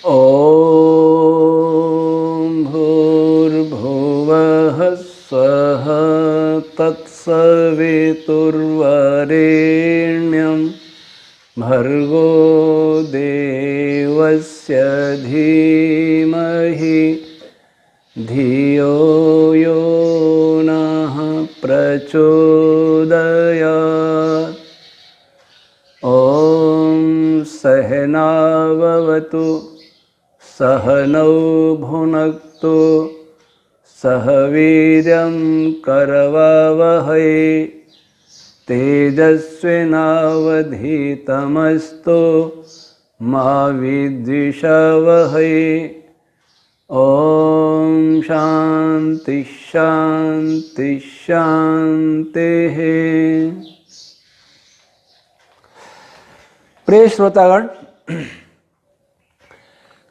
ॐ भूर्भुवः स्वः तत्सवितुर्वरेण्यं भर्गो देवस्य धीमहि धियो यो नः प्रचोदयात्। ॐ सहनाववतु सहनौ भुनक्तु सह वीर्यं करवावहै तेजस्विनावधीतमस्तु मा विद्विषावहै। ॐ शान्ति शान्ति शान्तिः। प्रिय श्रोतागण,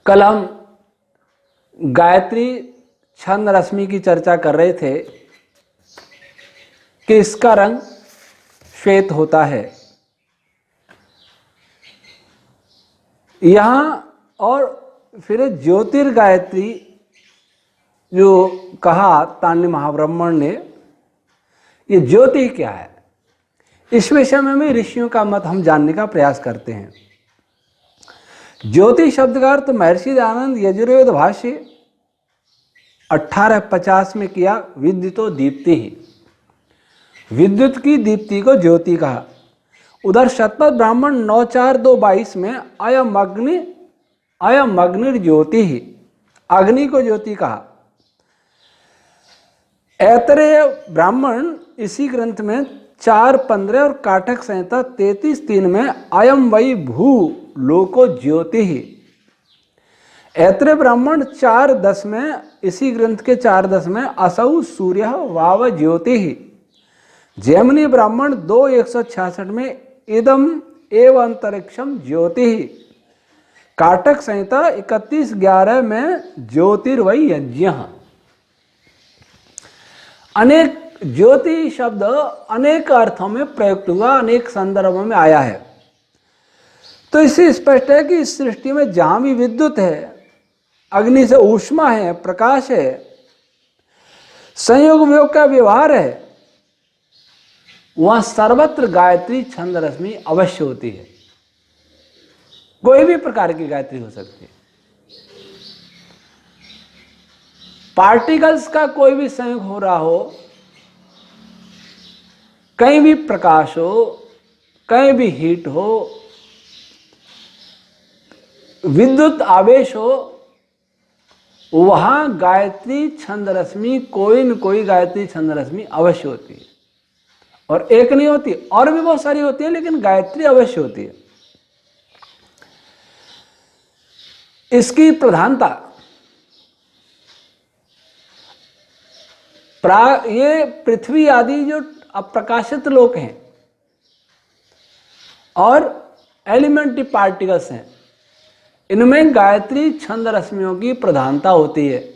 कल हम गायत्री छंद रश्मि की चर्चा कर रहे थे कि इसका रंग श्वेत होता है। यहाँ और फिर ज्योतिर्गायत्री जो कहा तान्य महाब्रह्मण ने, ये ज्योति क्या है, इस विषय में भी ऋषियों का मत हम जानने का प्रयास करते हैं। ज्योति शब्द का अर्थ महर्षि दयानंद यजुर्वेद भाष्य 1850 में किया। विद्युतो दीप्ति ही, विद्युत की दीप्ति को ज्योति कहा। उधर शतपथ ब्राह्मण 94222 में अयम अग्नि ज्योति ही, अग्नि को ज्योति कहा। ऐतरेय ब्राह्मण इसी ग्रंथ में 4:15 और काठक संहिता 33:3 में अयम वै भू लोको ज्योति ही। ऐतरेय ब्राह्मण 4:10 में, इसी ग्रंथ के 4:10 में असौ सूर्य वाव ज्योति ही। जैमिनी ब्राह्मण 2:166 में इदम एव अंतरिक्षम ज्योति ही। काठक संहिता 31:11 में ज्योतिर्वै यज्ञ। अनेक ज्योति शब्द अनेक अर्थों में प्रयुक्त हुआ, अनेक संदर्भों में आया है। तो इससे स्पष्ट है कि इस सृष्टि में जहां भी विद्युत है, अग्नि से ऊष्मा है, प्रकाश है, संयोग वियोग का व्यवहार है, वहां सर्वत्र गायत्री छंद रश्मि अवश्य होती है। कोई भी प्रकार की गायत्री हो सकती है। पार्टिकल्स का कोई भी संयोग हो रहा हो, कहीं भी प्रकाश हो, कहीं भी हीट हो, विद्युत आवेश हो, वहां गायत्री छंद रश्मि, कोई न कोई गायत्री छंद रश्मि अवश्य होती है। और एक नहीं होती, और भी बहुत सारी होती है, लेकिन गायत्री अवश्य होती है। इसकी प्रधानता ये पृथ्वी आदि जो अप्रकाशित लोक हैं और एलिमेंट्री पार्टिकल्स हैं, इनमें गायत्री छंद रश्मियों की प्रधानता होती है।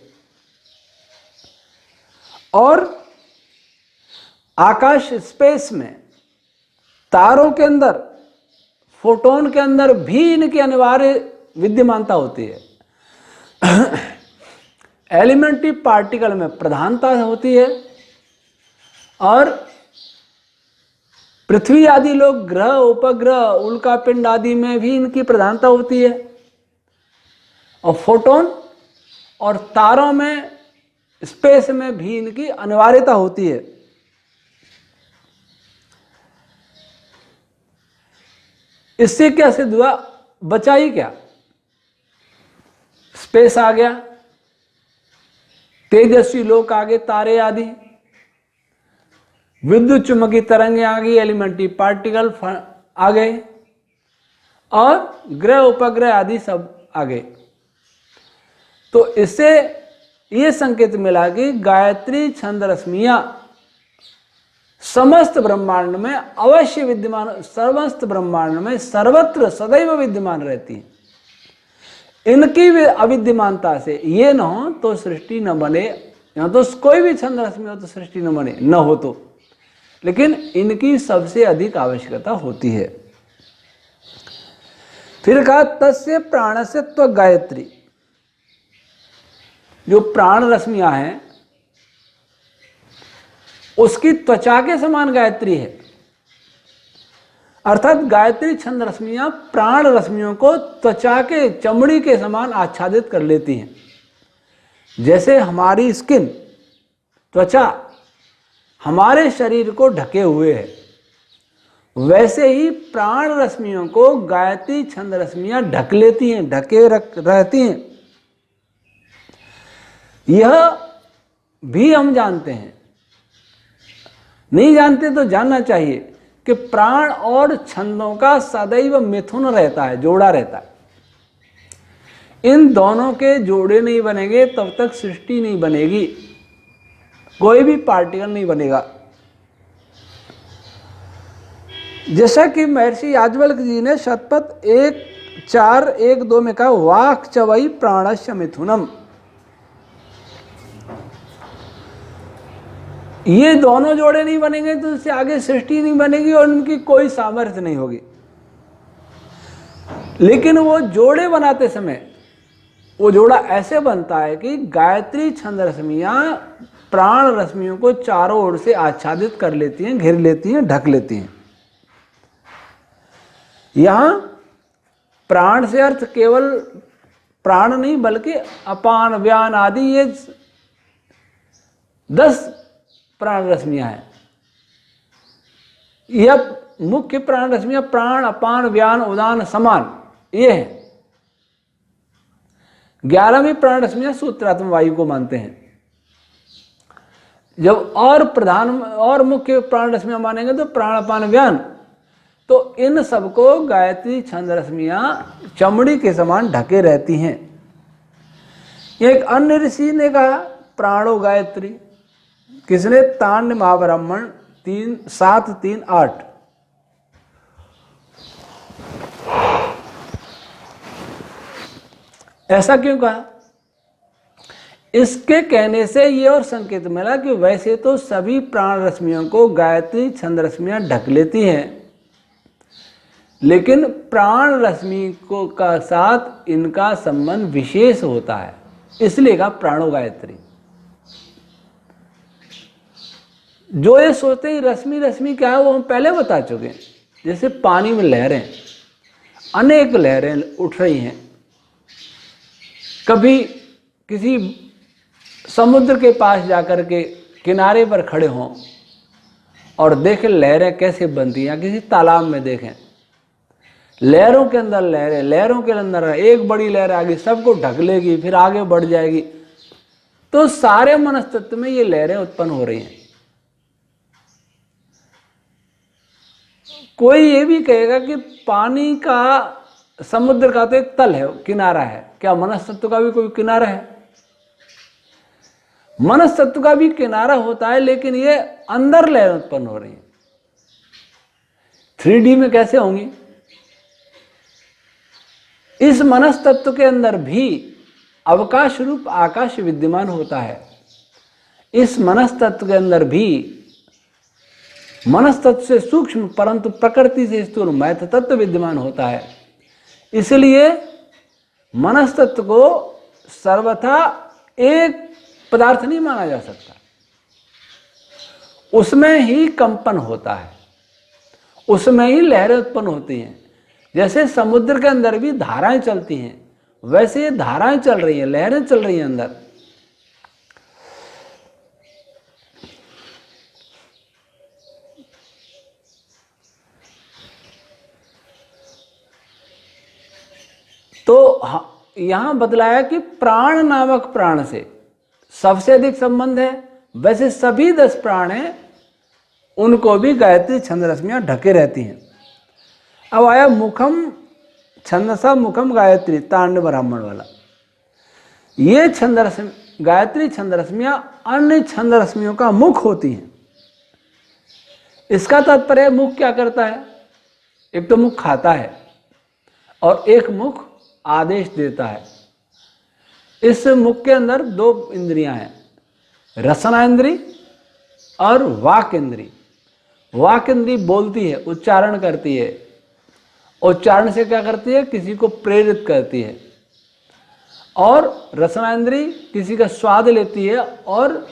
और आकाश स्पेस में, तारों के अंदर, फोटोन के अंदर भी इनकी अनिवार्य विद्यमानता होती है। एलिमेंट्री पार्टिकल में प्रधानता होती है और पृथ्वी आदि लोग, ग्रह, उपग्रह, उल्कापिंड आदि में भी इनकी प्रधानता होती है। और फोटोन और तारों में, स्पेस में भी इनकी अनिवार्यता होती है। इससे क्या सिद्ध हुआ? बचा ही क्या, स्पेस आ गया, तेजस्वी लोक आ गए, तारे आदि, विद्युत चुंबकीय तरंगें आ गई, एलिमेंट्री पार्टिकल आ गए, और ग्रह उपग्रह आदि सब आ गए। तो इससे ये संकेत मिला कि गायत्री छंद रश्मियां समस्त ब्रह्मांड में अवश्य विद्यमान, समस्त ब्रह्मांड में सर्वत्र सदैव विद्यमान रहती हैं। इनकी अविद्यमानता से ये न हो तो सृष्टि न बने, या तो कोई भी छंद रश्मि हो तो सृष्टि न बने, न हो तो, लेकिन इनकी सबसे अधिक आवश्यकता होती है। फिर कहा तस्य प्राणस्य त्व गायत्री, जो प्राण रश्मियां हैं उसकी त्वचा के समान गायत्री है। अर्थात गायत्री छंद रश्मियां प्राण रश्मियों को त्वचा के चमड़ी के समान आच्छादित कर लेती हैं। जैसे हमारी स्किन, त्वचा हमारे शरीर को ढके हुए है, वैसे ही प्राण रश्मियों को गायत्री छंद रश्मियां ढक लेती हैं, ढके रहती हैं। यह भी हम जानते हैं, नहीं जानते तो जानना चाहिए कि प्राण और छंदों का सदैव मिथुन रहता है, जोड़ा रहता है। इन दोनों के जोड़े नहीं बनेंगे तब तक सृष्टि नहीं बनेगी, कोई भी पार्टिकल नहीं बनेगा। जैसा कि महर्षि याज्ञवल्क्य जी ने शतपथ 1:4-1-2 में कहा, वाक् च वै प्राणस्य मिथुनम। ये दोनों जोड़े नहीं बनेंगे तो उससे आगे सृष्टि नहीं बनेगी और उनकी कोई सामर्थ्य नहीं होगी। लेकिन वो जोड़े बनाते समय वो जोड़ा ऐसे बनता है कि गायत्री छंद रश्मियां प्राण रश्मियों को चारों ओर से आच्छादित कर लेती हैं, घेर लेती हैं, ढक लेती हैं। यहां प्राण से अर्थ केवल प्राण नहीं बल्कि अपान, व्यान आदि ये 10 प्राण रश्मियां हैं। यह मुख्य प्राण रश्मियां प्राण, अपान, व्यान, उदान, समान ये है। 11वीं प्राण रश्मियां सूत्रात्म वायु को मानते हैं। जब और प्रधान और मुख्य प्राण रश्मियां मानेंगे तो प्राण, अपान, व्यान, तो इन सबको गायत्री छंद रश्मियां चमड़ी के समान ढके रहती हैं। एक अन्य ऋषि ने कहा प्राणो गायत्री, किसने? तान्य महाब्राह्मण 7:3-8। ऐसा क्यों कहा? इसके कहने से ये और संकेत मिला कि वैसे तो सभी प्राण रश्मियों को गायत्री छंद रश्मियां ढक लेती हैं, लेकिन प्राण रश्मि को का साथ इनका संबंध विशेष होता है, इसलिए कहा प्राणो गायत्री। जो ये सोचते ही रश्मि क्या है वो हम पहले बता चुके हैं। जैसे पानी में लहरें, अनेक लहरें उठ रही हैं। कभी किसी समुद्र के पास जाकर के किनारे पर खड़े हों और देखें लहरें कैसे बनती हैं, या किसी तालाब में देखें लहरों के अंदर लहरें, लहरों के अंदर एक बड़ी लहर आ गई, सबको ढक लेगी, फिर आगे बढ़ जाएगी। तो सारे मनस्तत्व में ये लहरें उत्पन्न हो रही हैं। कोई ये भी कहेगा कि पानी का, समुद्र का तो एक तल है, किनारा है, क्या मनस्तत्व का भी कोई किनारा है? मनस्तत्व का भी किनारा होता है, लेकिन ये अंदर लहरें उत्पन्न हो रही हैं। 3D में कैसे होंगी? इस मनस्तत्व के अंदर भी अवकाश रूप आकाश विद्यमान होता है। इस मनस्तत्व के अंदर भी मनस्तत्व से सूक्ष्म परंतु प्रकृति से स्थूल मैथ तत्व विद्यमान होता है। इसलिए मनस्तत्व को सर्वथा एक पदार्थ नहीं माना जा सकता, उसमें ही कंपन होता है, उसमें ही लहरें उत्पन्न होती हैं। जैसे समुद्र के अंदर भी धाराएं चलती हैं, वैसे ये धाराएं चल रही हैं, लहरें चल रही हैं अंदर। तो यहां बतलाया कि प्राण नामक प्राण से सबसे अधिक संबंध है। वैसे सभी 10 प्राण हैं, उनको भी गायत्री छंद रश्मियां ढके रहती हैं। अब आया मुखम छंदसा मुखम गायत्री, तांड ब्राह्मण वाला। ये छंद रश्मि, गायत्री छंद रश्मियां अन्य छंद रश्मियों का मुख होती हैं। इसका तात्पर्य मुख क्या करता है? एक तो मुख खाता है और एक मुख आदेश देता है। इस मुख के अंदर 2 इंद्रियां हैं, रसना इंद्री और वाक इंद्री। वाक इंद्री बोलती है, उच्चारण करती है, उच्चारण से क्या करती है, किसी को प्रेरित करती है, और रसनांद्री किसी का स्वाद लेती है और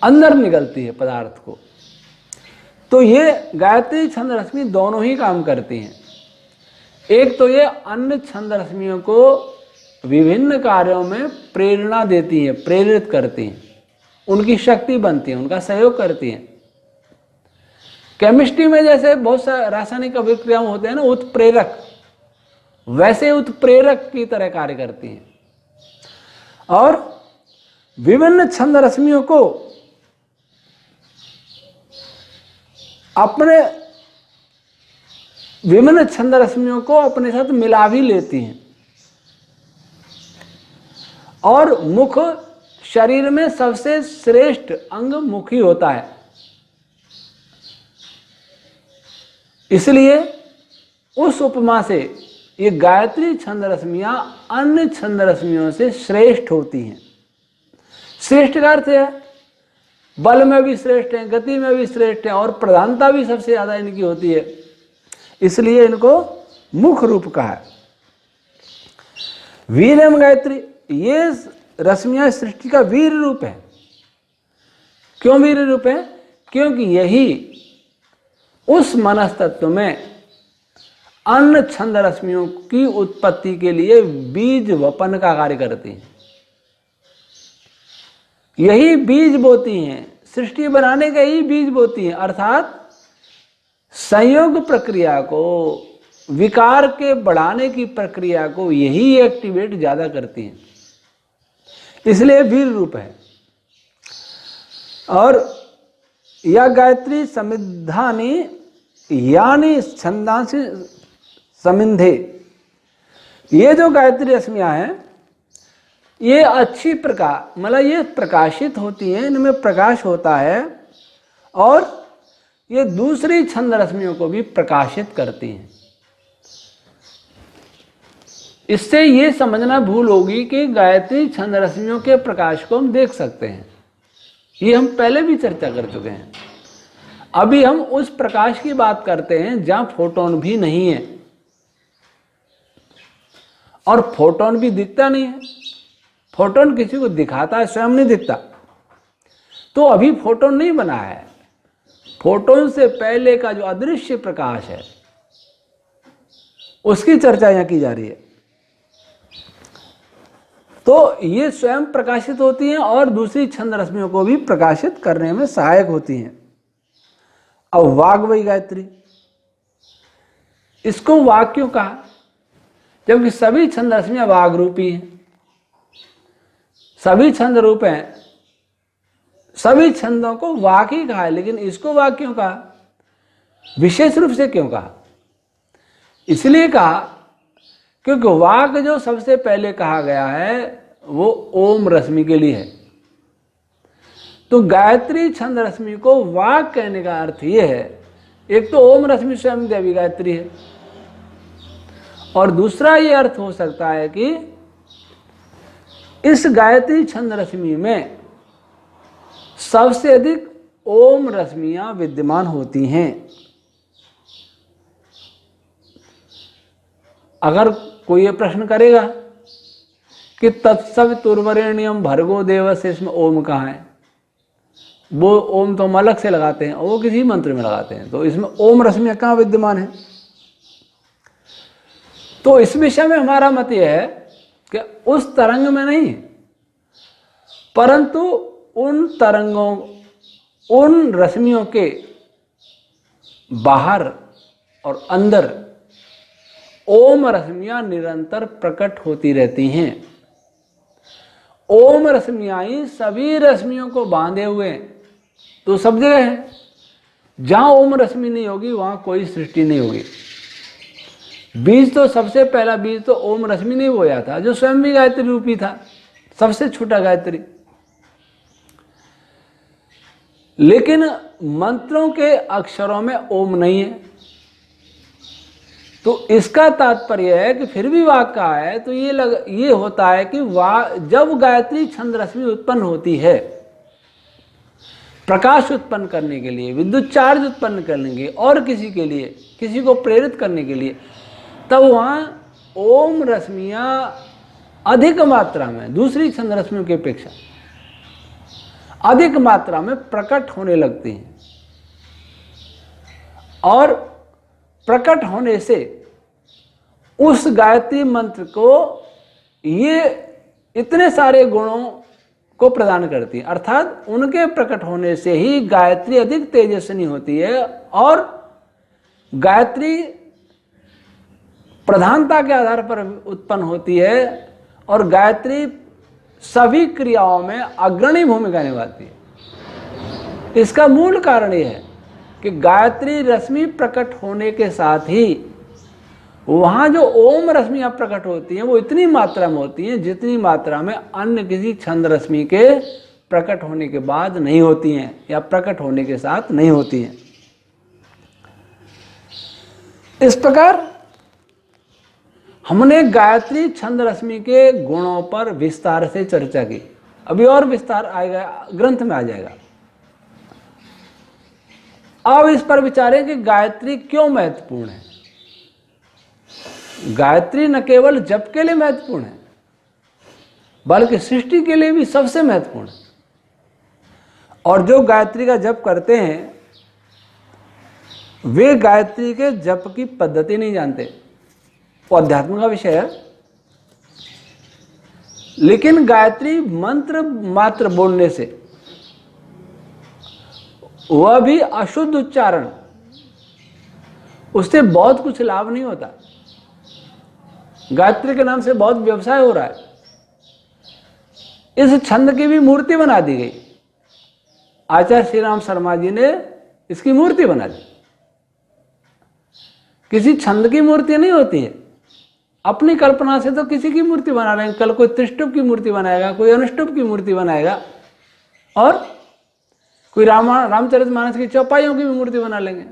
अंदर निकलती है पदार्थ को। तो ये गायत्री छंद रश्मि दोनों ही काम करती हैं। एक तो ये अन्य छंद रश्मियों को विभिन्न कार्यों में प्रेरणा देती हैं, प्रेरित करती हैं, उनकी शक्ति बनती है, उनका सहयोग करती हैं। केमिस्ट्री में जैसे बहुत सारे रासायनिक अभिक्रियाएं होते हैं ना, उत्प्रेरक, वैसे उत्प्रेरक की तरह कार्य करती हैं। और विभिन्न छंद रश्मियों को अपने विभिन्न छंद रश्मियों को अपने साथ मिला भी लेती हैं। और मुख शरीर में सबसे श्रेष्ठ अंग मुख ही होता है, इसलिए उस उपमा से ये गायत्री छंद रश्मियां अन्य छंद रश्मियों से श्रेष्ठ होती हैं। श्रेष्ठ का अर्थ है बल में भी श्रेष्ठ हैं, गति में भी श्रेष्ठ हैं, और प्रधानता भी सबसे ज्यादा इनकी होती है, इसलिए इनको मुख रूप कहा है। वीर्यम गायत्री, ये रश्मियां सृष्टि का वीर रूप है। क्यों वीर रूप है? क्योंकि यही उस मनस्तत्व में अन्य छंद रश्मियों की उत्पत्ति के लिए बीज वपन का कार्य करती हैं। यही बीज बोती हैं, सृष्टि बनाने का ही बीज बोती हैं, अर्थात संयोग प्रक्रिया को, विकार के बढ़ाने की प्रक्रिया को यही एक्टिवेट ज्यादा करती हैं, इसलिए वीर रूप है। और या गायत्री समिद्धानी यानी छंदांसी समिंधे, ये जो गायत्री रश्मियां हैं ये अच्छी प्रकाश, मतलब ये प्रकाशित होती हैं, इनमें प्रकाश होता है, और ये दूसरी छंद रश्मियों को भी प्रकाशित करती हैं। इससे ये समझना भूल होगी कि गायत्री छंद रश्मियों के प्रकाश को हम देख सकते हैं, ये हम पहले भी चर्चा कर चुके हैं। अभी हम उस प्रकाश की बात करते हैं जहां फोटोन भी नहीं है, और फोटोन भी दिखता नहीं है। फोटोन किसी को दिखाता है, स्वयं नहीं दिखता, तो अभी फोटोन नहीं बना है। फोटोन से पहले का जो अदृश्य प्रकाश है उसकी चर्चा यहां की जा रही है। तो ये स्वयं प्रकाशित होती हैं और दूसरी छंद रश्मियों को भी प्रकाशित करने में सहायक होती हैं। अब वाग्वई गायत्री, इसको वाग क्यों कहा? जबकि सभी छंद रश्मियां वाग रूपी हैं, सभी छंद रूप हैं, सभी छंदों को वाक ही कहा है, लेकिन इसको वाक क्यों कहा? विशेष रूप से क्यों कहा? इसलिए कहा क्योंकि वाक जो सबसे पहले कहा गया है वो ओम रश्मि के लिए है। तो गायत्री छंद रश्मि को वाक कहने का अर्थ ये है, एक तो ओम रश्मि स्वयं देवी गायत्री है, और दूसरा ये अर्थ हो सकता है कि इस गायत्री छंद रश्मि में सबसे अधिक ओम रश्मियां विद्यमान होती हैं। अगर कोई ये प्रश्न करेगा कि तत्सवितुर्वरेण्यम भर्गो देवस्य, इसमें ओम कहाँ है? वो ओम तो हम अलग से लगाते हैं और वो किसी मंत्र में लगाते हैं, तो इसमें ओम रश्मियां कहाँ विद्यमान है? तो इस विषय में हमारा मत यह है कि उस तरंग में नहीं, परंतु उन तरंगों, उन रश्मियों के बाहर और अंदर ओम रश्मियां निरंतर प्रकट होती रहती हैं। ओम रश्मियां ही सभी रश्मियों को बांधे हुए, तो सब जगह है। जहां ओम रश्मि नहीं होगी वहां कोई सृष्टि नहीं होगी। बीज तो सबसे पहला बीज तो ओम रश्मि नहीं बोया था, जो स्वयं भी गायत्री रूपी था, सबसे छोटा गायत्री। लेकिन मंत्रों के अक्षरों में ओम नहीं है, तो इसका तात्पर्य है कि फिर भी वाक कहा है, तो ये होता है कि जब गायत्री छंद रश्मि उत्पन्न होती है, प्रकाश उत्पन्न करने के लिए, विद्युत चार्ज उत्पन्न करने के लिए, और किसी के लिए, किसी को प्रेरित करने के लिए, तब वहाँ ओम रश्मियाँ अधिक मात्रा में दूसरी छंद रश्मियों की अपेक्षा अधिक मात्रा में प्रकट होने लगती हैं। और प्रकट होने से उस गायत्री मंत्र को ये इतने सारे गुणों को प्रदान करती है, अर्थात उनके प्रकट होने से ही गायत्री अधिक तेजस्वी होती है और गायत्री प्रधानता के आधार पर उत्पन्न होती है और गायत्री सभी क्रियाओं में अग्रणी भूमिका निभाती है। इसका मूल कारण यह है कि गायत्री रश्मि प्रकट होने के साथ ही वहाँ जो ओम रश्मियाँ प्रकट होती हैं वो इतनी मात्रा में होती हैं जितनी मात्रा में अन्य किसी छंद रश्मि के प्रकट होने के बाद नहीं होती हैं या प्रकट होने के साथ नहीं होती हैं। इस प्रकार हमने गायत्री छंद रश्मि के गुणों पर विस्तार से चर्चा की। अभी और विस्तार आएगा, ग्रंथ में आ जाएगा। अब इस पर विचारें कि गायत्री क्यों महत्वपूर्ण है। गायत्री न केवल जप के लिए महत्वपूर्ण है बल्कि सृष्टि के लिए भी सबसे महत्वपूर्ण है। और जो गायत्री का जप करते हैं वे गायत्री के जप की पद्धति नहीं जानते, वो अध्यात्म का विषय है। लेकिन गायत्री मंत्र मात्र बोलने से, वह भी अशुद्ध उच्चारण, उससे बहुत कुछ लाभ नहीं होता। गायत्री के नाम से बहुत व्यवसाय हो रहा है। इस छंद की भी मूर्ति बना दी गई। आचार्य श्री राम शर्मा जी ने इसकी मूर्ति बना दी। किसी छंद की मूर्ति नहीं होती है, अपनी कल्पना से तो किसी की मूर्ति बना रहे हैं। कल कोई त्रिष्टुप की मूर्ति बनाएगा, कोई अनुष्टुप की मूर्ति बनाएगा और कोई रामचरितमानस की चौपाइयों की भी मूर्ति बना लेंगे।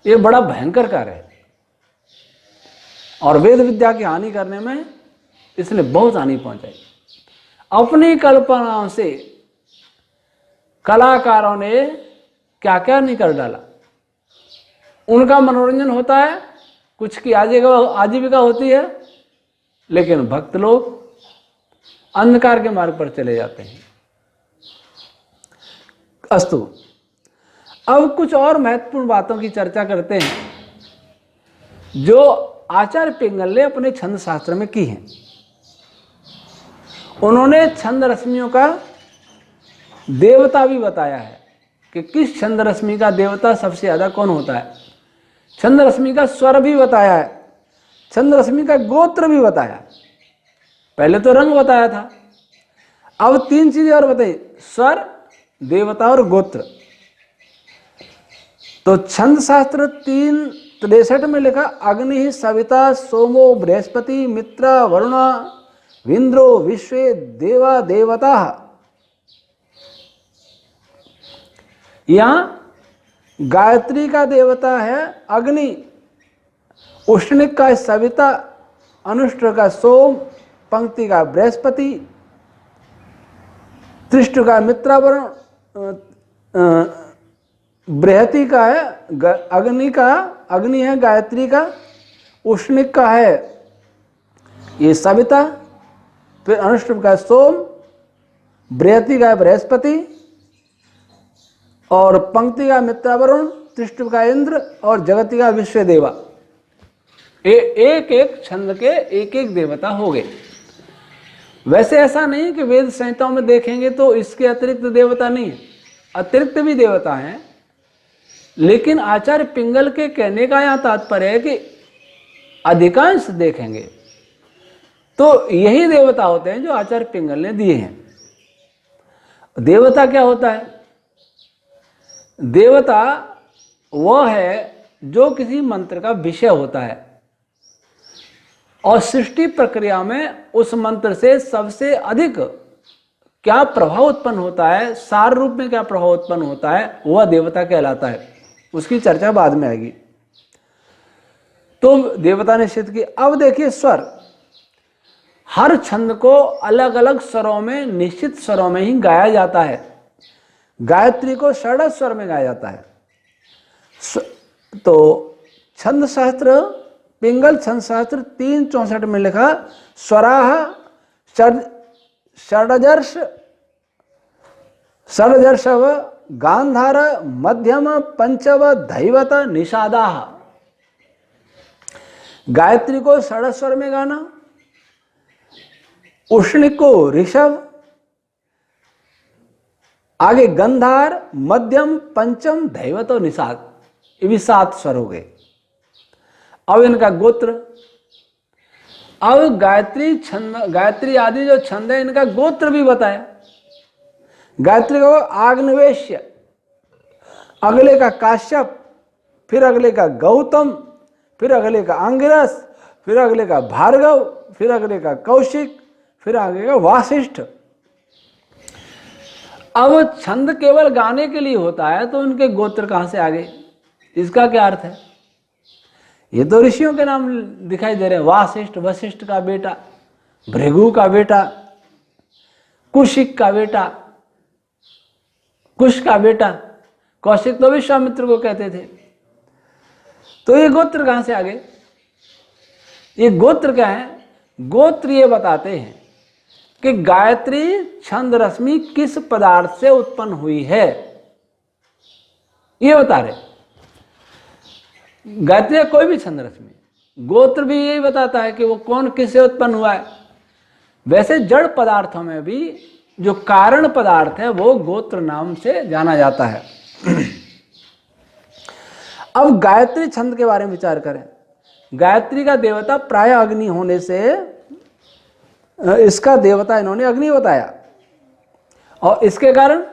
ये बड़ा भयंकर कार्य है और वेद विद्या की हानि करने में इसने बहुत हानि पहुंचाई। अपनी कल्पनाओं से कलाकारों ने क्या क्या नहीं कर डाला। उनका मनोरंजन होता है, कुछ की आजीविका होती है, लेकिन भक्त लोग अंधकार के मार्ग पर चले जाते हैं। अस्तु, अब कुछ और महत्वपूर्ण बातों की चर्चा करते हैं जो आचार्य पिंगल ने अपने छंद शास्त्र में की हैं। उन्होंने छंद रश्मियों का देवता भी बताया है कि किस छंद रश्मि का देवता सबसे ज्यादा कौन होता है। छंद रश्मि का स्वर भी बताया है, छंद रश्मि का गोत्र भी बताया। पहले तो रंग बताया था, अब तीन चीजें और बताई, स्वर, देवता और गोत्र। तो छंद शास्त्र 3:63 में लिखा, अग्नि सविता सोमो बृहस्पति मित्र वरुण विंद्रो विश्वे देवा देवता। यहां गायत्री का देवता है अग्नि, उष्णिक का सविता, अनुष्ठ का सोम, पंक्ति का बृहस्पति, त्रिष्ट का मित्रावरुण, बृहति का है अग्नि है गायत्री का, उष्णिक का है ये सविता, फिर अनुष्टुप का सोम, बृहति का बृहस्पति और पंक्ति का मित्रावरुण, त्रिष्टुप का इंद्र और जगति का विश्वदेवा। एक एक छंद के एक एक देवता हो गए। वैसे ऐसा नहीं कि वेद संहिताओं में देखेंगे तो इसके अतिरिक्त देवता नहीं है, अतिरिक्त भी देवता हैं। लेकिन आचार्य पिंगल के कहने का यहाँ तात्पर्य है कि अधिकांश देखेंगे तो यही देवता होते हैं जो आचार्य पिंगल ने दिए हैं। देवता क्या होता है? देवता वह है जो किसी मंत्र का विषय होता है और सृष्टि प्रक्रिया में उस मंत्र से सबसे अधिक क्या प्रभाव उत्पन्न होता है, सार रूप में क्या प्रभाव उत्पन्न होता है, वह देवता कहलाता है। उसकी चर्चा बाद में आएगी। तो देवता ने सिद्ध की। अब देखिए स्वर, हर छंद को अलग अलग स्वरों में, निश्चित स्वरों में ही गाया जाता है। गायत्री को षड्ज स्वर में गाया जाता है। तो छंद शास्त्र, पिंगल छंद शास्त्र 364 में लिखा स्वराह षड्जर्षव गांधार मध्यम पंचव धैवत निषादाह। गायत्री को षड्ज स्वर में गाना, उष्णिक को ऋषभ, आगे गंधार, मध्यम, पंचम, धैवत और निषाद, ये भी 7 स्वर हो गए। अब इनका गोत्र, अब गायत्री आदि जो छंद है इनका गोत्र भी बताया। गायत्री को आग्निवेश्य, अगले का काश्यप, फिर अगले का गौतम, फिर अगले का अंगिरस, फिर अगले का भार्गव, फिर अगले का कौशिक, फिर आगे का वासिष्ठ। अब छंद केवल गाने के लिए होता है तो उनके गोत्र कहां से आ गए, इसका क्या अर्थ है? ये तो ऋषियों के नाम दिखाई दे रहे हैं। वासिष्ठ, वशिष्ठ का बेटा, भृगु का बेटा, कुशिक का बेटा, कुश का बेटा, कौशिक तो विश्वामित्र को कहते थे। तो ये गोत्र कहां से आ गए? ये गोत्र क्या है? गोत्र ये बताते हैं कि गायत्री छंद रश्मि किस पदार्थ से उत्पन्न हुई है, ये बता रहे। गायत्री कोई भी छंद रश्मि, गोत्र भी यही बताता है कि वो कौन किससे उत्पन्न हुआ है। वैसे जड़ पदार्थों में भी जो कारण पदार्थ है वो गोत्र नाम से जाना जाता है। अब गायत्री छंद के बारे में विचार करें। गायत्री का देवता प्राय अग्नि होने से इसका देवता इन्होंने अग्नि बताया, और इसके कारण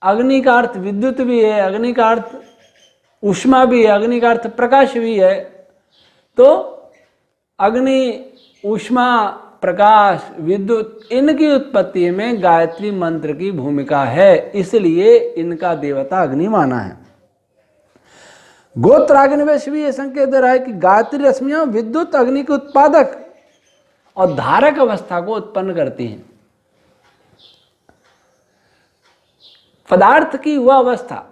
अग्नि का अर्थ विद्युत भी है, अग्नि का अर्थ ऊष्मा भी है, अग्नि का अर्थ प्रकाश भी है। तो अग्नि, ऊष्मा, प्रकाश, विद्युत, इनकी उत्पत्ति में गायत्री मंत्र की भूमिका है, इसलिए इनका देवता अग्नि माना है। गोत्राग्निवेश भी यह संकेत दे रहा है कि गायत्री रश्मियां विद्युत अग्नि के उत्पादक और धारक अवस्था को उत्पन्न करती हैं। पदार्थ की वह अवस्था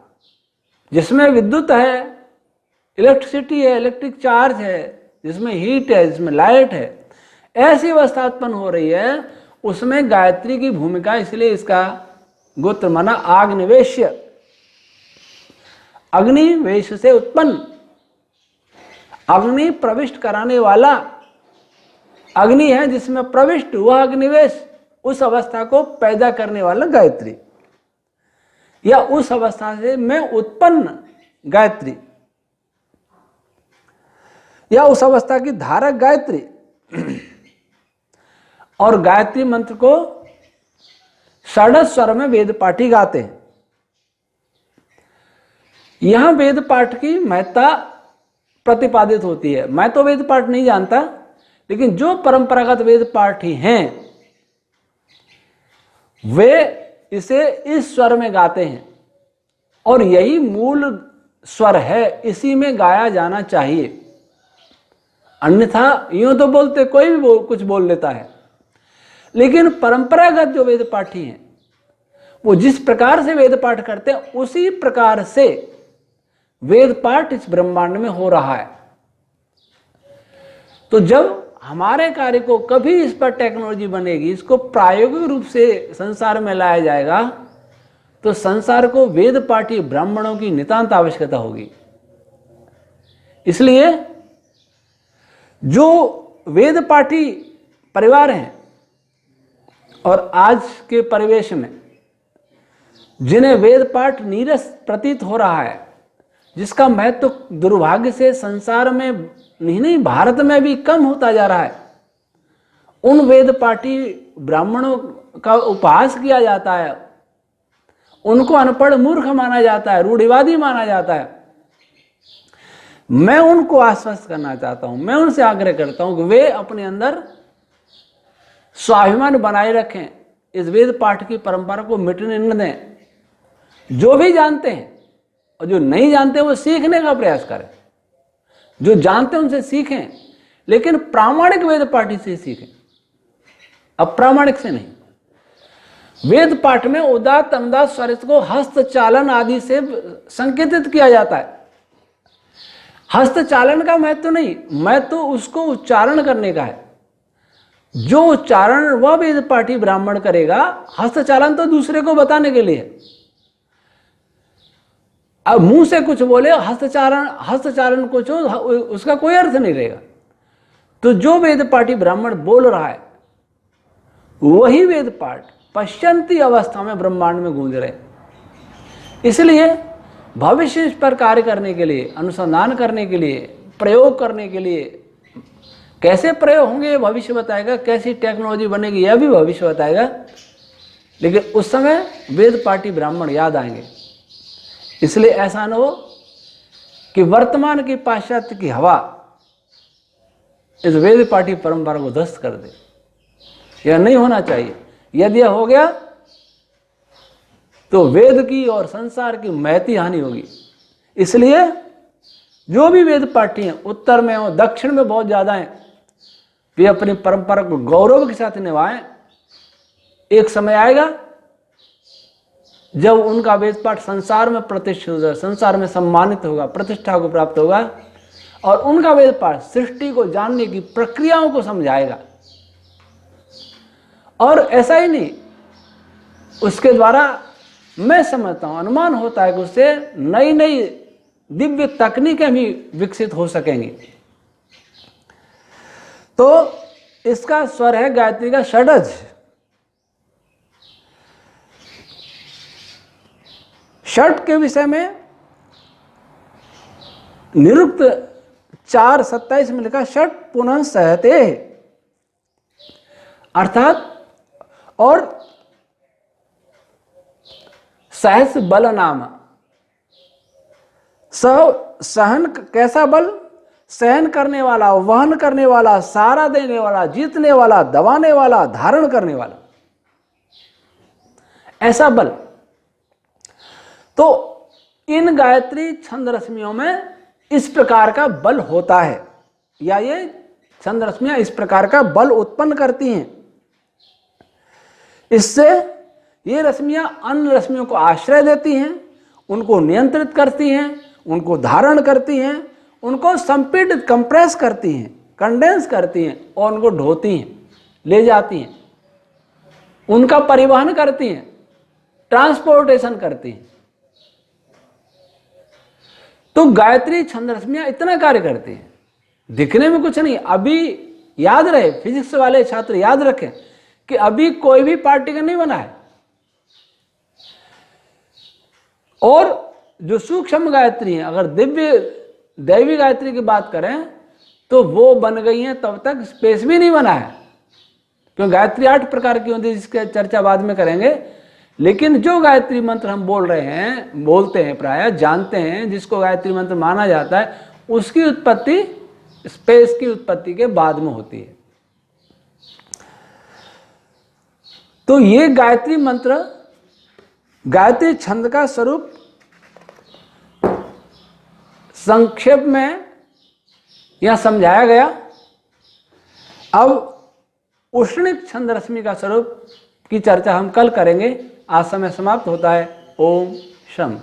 जिसमें विद्युत है, इलेक्ट्रिसिटी है, इलेक्ट्रिक चार्ज है, जिसमें हीट है, जिसमें लाइट है, ऐसी अवस्था उत्पन्न हो रही है, उसमें गायत्री की भूमिका, इसलिए इसका गोत्र माना आग्निवेश्य, अग्निवेश से उत्पन्न, अग्नि प्रविष्ट कराने वाला। अग्नि है जिसमें प्रविष्ट हुआ अग्निवेश, उस अवस्था को पैदा करने वाला गायत्री, या उस अवस्था से में उत्पन्न गायत्री, या उस अवस्था की धारक गायत्री। और गायत्री मंत्र को षड्ज स्वर में वेद पाठी गाते हैं। यहां वेद पाठ की महत्ता प्रतिपादित होती है। मैं तो वेद पाठ नहीं जानता, लेकिन जो परंपरागत वेद पाठी हैं वे इसे इस स्वर में गाते हैं, और यही मूल स्वर है, इसी में गाया जाना चाहिए। अन्यथा यूं तो बोलते कोई भी कुछ बोल लेता है, लेकिन परंपरागत जो वेद पाठी हैं वो जिस प्रकार से वेद पाठ करते हैं उसी प्रकार से वेद पाठ इस ब्रह्मांड में हो रहा है। तो जब हमारे कार्य को कभी इस पर टेक्नोलॉजी बनेगी, इसको प्रायोगिक रूप से संसार में लाया जाएगा, तो संसार को वेद पाठी ब्राह्मणों की नितांत आवश्यकता होगी। इसलिए जो वेद पाठी परिवार हैं और आज के परिवेश में जिन्हें वेद पाठ नीरस प्रतीत हो रहा है, जिसका महत्व तो दुर्भाग्य से संसार में नहीं भारत में भी कम होता जा रहा है, उन वेद पाठी ब्राह्मणों का उपहास किया जाता है, उनको अनपढ़ मूर्ख माना जाता है, रूढ़िवादी माना जाता है। मैं उनको आश्वस्त करना चाहता हूं, मैं उनसे आग्रह करता हूं कि वे अपने अंदर स्वाभिमान बनाए रखें, इस वेद पाठ की परंपरा को मिटने न दें। जो भी जानते हैं और जो नहीं जानते वो सीखने का प्रयास करें, जो जानते हैं उनसे सीखें, लेकिन प्रामाणिक वेद पाठी से सीखें, अप्रामाणिक से नहीं। वेद पाठ में उदात्त अनुदात्त स्वरित को हस्तचालन आदि से संकेतित किया जाता है। हस्तचालन का महत्व नहीं, महत्व उसको उच्चारण करने का है। जो उच्चारण वह वेद पाठी ब्राह्मण करेगा, हस्तचालन तो दूसरे को बताने के लिए। अब मुंह से कुछ बोले, हस्तचारण कुछ हो, उसका कोई अर्थ नहीं रहेगा। तो जो वेद पाठी ब्राह्मण बोल रहा है वही वेद पाठ पश्चंती अवस्था में ब्रह्मांड में गूंज रहे। इसलिए भविष्य इस पर कार्य करने के लिए, अनुसंधान करने के लिए, प्रयोग करने के लिए, कैसे प्रयोग होंगे ये भविष्य बताएगा, कैसी टेक्नोलॉजी बनेगी यह भी भविष्य बताएगा। लेकिन उस समय वेद पाठी ब्राह्मण याद आएंगे। इसलिए ऐसा न हो कि वर्तमान की पाश्चात्य की हवा इस वेद पाठी परंपरा को ध्वस्त कर दे। यह नहीं होना चाहिए। यदि यह हो गया तो वेद की और संसार की महती हानि होगी। इसलिए जो भी वेद पाठी हैं, उत्तर में हो दक्षिण में बहुत ज्यादा हैं, वे अपनी परंपरा को गौरव के साथ निभाएं। एक समय आएगा जब उनका वेद पाठ संसार में प्रतिष्ठित होगा, संसार में सम्मानित होगा, प्रतिष्ठा को प्राप्त होगा, और उनका वेद पाठ सृष्टि को जानने की प्रक्रियाओं को समझाएगा। और ऐसा ही नहीं, उसके द्वारा मैं समझता हूं, अनुमान होता है कि उससे नई नई दिव्य तकनीकें भी विकसित हो सकेंगी। तो इसका स्वर है गायत्री का षडज। षट के विषय में निरुक्त 4:27 में लिखा षट पुनः सहते, अर्थात और सहस बल नाम। सहन कैसा बल? सहन करने वाला, वहन करने वाला, सहारा देने वाला, जीतने वाला, दबाने वाला, धारण करने वाला, ऐसा बल। तो इन गायत्री छंद रश्मियों में इस प्रकार का बल होता है, या ये छंद रश्मियां इस प्रकार का बल उत्पन्न करती हैं। इससे ये रश्मियां अन्य रश्मियों को आश्रय देती हैं, उनको नियंत्रित करती हैं, उनको धारण करती हैं, उनको संपीड़ित कंप्रेस करती हैं, कंडेंस करती हैं, और उनको ढोती हैं, ले जाती हैं, उनका परिवहन करती हैं, ट्रांसपोर्टेशन करती हैं। तो गायत्री छंद रश्मियां इतना कार्य करती हैं, दिखने में कुछ नहीं। अभी याद रहे, फिजिक्स वाले छात्र याद रखें कि अभी कोई भी पार्टिकल नहीं बना है, और जो सूक्ष्म गायत्री है, अगर दिव्य दैवी गायत्री की बात करें तो वो बन गई है, तब तक स्पेस भी नहीं बना है। क्योंकि गायत्री 8 प्रकार की होती है, जिसकी चर्चा बाद में करेंगे। लेकिन जो गायत्री मंत्र हम बोल रहे हैं, बोलते हैं, प्रायः जानते हैं, जिसको गायत्री मंत्र माना जाता है, उसकी उत्पत्ति स्पेस की उत्पत्ति के बाद में होती है। तो ये गायत्री मंत्र, गायत्री छंद का स्वरूप संक्षेप में यह समझाया गया। अब उष्णिक छंद रश्मि का स्वरूप की चर्चा हम कल करेंगे। आज समय समाप्त होता है। ओम शम।